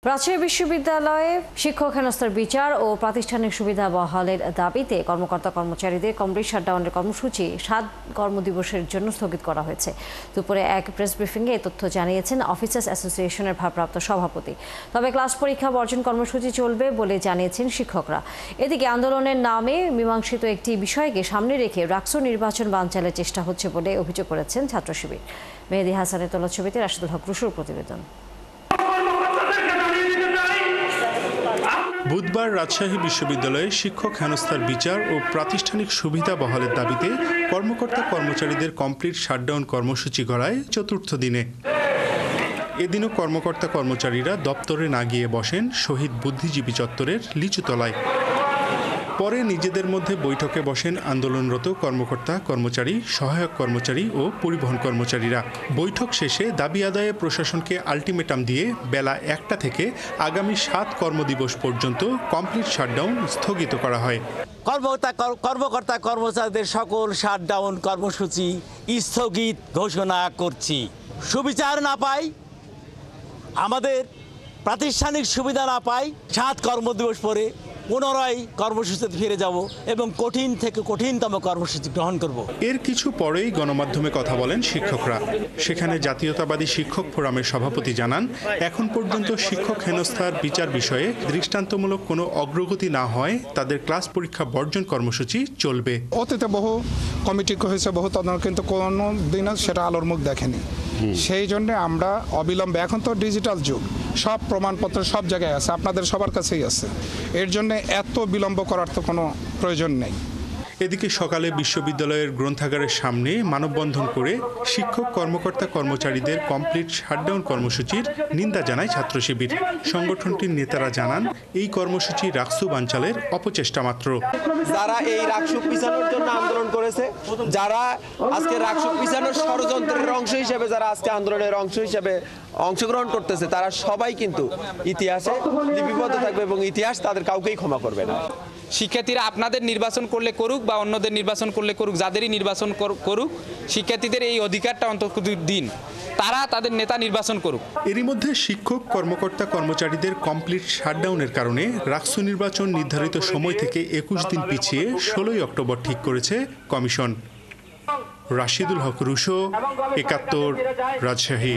রাজশাহী বিশ্ববিদ্যালয়ে শিক্ষক হেনস্থার বিচার ও প্রাতিষ্ঠানিক সুবিধা বহালের দাবিতে কর্মকর্তা কর্মচারীদের কমপ্লিট শাটডাউনের কর্মসূচি ৭ কর্মদিবসের জন্য স্থগিত করা হয়েছে। দুপুরে এক প্রেস ব্রিফিংয়ে এ তথ্য জানিয়েছেন অফিসার্স অ্যাসোসিয়েশনের ভারপ্রাপ্ত সভাপতি। তবে ক্লাস পরীক্ষা বর্জন কর্মসূচি চলবে বলে জানিয়েছেন শিক্ষকরা। এদিকে আন্দোলনের নামে মীমাংসিত একটি বিষয়কে সামনে রেখে রাকসু নির্বাচন বানচালের চেষ্টা হচ্ছে বলে অভিযোগ করেছেন ছাত্র শিবির। মেহেদী হাসানের তোলা ছবিতে রাশিদুল হক রুশুর প্রতিবেদন। বুধবার রাজশাহী বিশ্ববিদ্যালয়ে শিক্ষক হেনস্থার বিচার ও প্রাতিষ্ঠানিক সুবিধা বহালের দাবিতে কর্মকর্তা কর্মচারীদের কমপ্লিট শাটডাউন কর্মসূচি গড়ায় চতুর্থ দিনে। এদিনও কর্মকর্তা কর্মচারীরা দপ্তরে না গিয়ে বসেন শহীদ বুদ্ধিজীবী চত্বরের লিচুতলায়। পরে নিজেদের মধ্যে বৈঠকে বসেন আন্দোলনরত কর্মকর্তা কর্মচারী, সহায়ক কর্মচারী ও পরিবহন কর্মচারীরা। বৈঠক শেষে দাবি আদায়ে প্রশাসনকে আলটিমেটাম দিয়ে বেলা ১টা থেকে আগামী ৭ কর্মদিবস পর্যন্ত কমপ্লিট শাটডাউন স্থগিত করা হয়। কর্মকর্তা কর্মচারীদের সকল শাটডাউন কর্মসূচি স্থগিত ঘোষণা করছি। সুবিচার না পাই, আমাদের প্রাতিষ্ঠানিক সুবিধা না পাই, ৭ কর্মদিবস পরে পুনরায় কর্মসূচিতে ফিরে যাব এবং কঠিন থেকে কঠিনতম কর্মসূচি গ্রহণ করব। এর কিছু পরেই গণমাধ্যমে কথা বলেন শিক্ষকরা। সেখানে জাতীয়তাবাদী শিক্ষক ফোরামের সভাপতি জানান, এখন পর্যন্ত শিক্ষক হেনস্থার বিচার বিষয়ে দৃষ্টান্তমূলক কোনো অগ্রগতি না হয় তাদের ক্লাস পরীক্ষা বর্জন কর্মসূচি চলবে। অতীতে বহু কমিটি হয়েছে, বহু তদন্ত, কিন্তু কোনো দিনও সেটা আলোর মুখ দেখেনি। সেই জন্য আমরা অবিলম্বে, এখন তো ডিজিটাল যুগ, সব প্রমাণপত্র সব জায়গায় আছে, আপনাদের সবার কাছেই আছে, এর জন্য এত বিলম্ব করার তো কোনো প্রয়োজন নেই। এদিকে সকালে বিশ্ববিদ্যালয়ের গ্রন্থাগারের সামনে মানববন্ধন করে শিক্ষক কর্মকর্তা কর্মচারীদের কমপ্লিট শাটডাউন কর্মসূচির নিন্দা জানায় ছাত্র শিবির। সংগঠনটির নেতারা জানান, এই কর্মসূচি রাকসু বানচালের অপচেষ্টা মাত্র। যারা এই রাকসু পিছানোর জন্য আন্দোলন করেছে, যারা আজকে রাকসু পিছানোর ষড়যন্ত্রের অংশ হিসেবে, যারা আজকে আন্দোলনের অংশ হিসেবে অংশগ্রহণ করতেছে, তারা সবাই কিন্তু ইতিহাসে লিপিবদ্ধ থাকবে এবং ইতিহাস তাদের কাউকেই ক্ষমা করবে না। শিক্ষার্থীরা আপনাদের নির্বাচন করলে করুক বা অন্যদের নির্বাচন করলে করুক, যাদেরই নির্বাচন করুক, শিক্ষার্থীদের এই অধিকারটা অন্তত দিন, তারা তাদের নেতা নির্বাচন করুক। এরই মধ্যে শিক্ষক কর্মকর্তা কর্মচারীদের কমপ্লিট শাটডাউনের কারণে রাকসু নির্বাচন নির্ধারিত সময় থেকে ২১ দিন পিছিয়ে ১৬ই অক্টোবর ঠিক করেছে কমিশন। রাশিদুল হক রুশো, ৭১, রাজশাহী।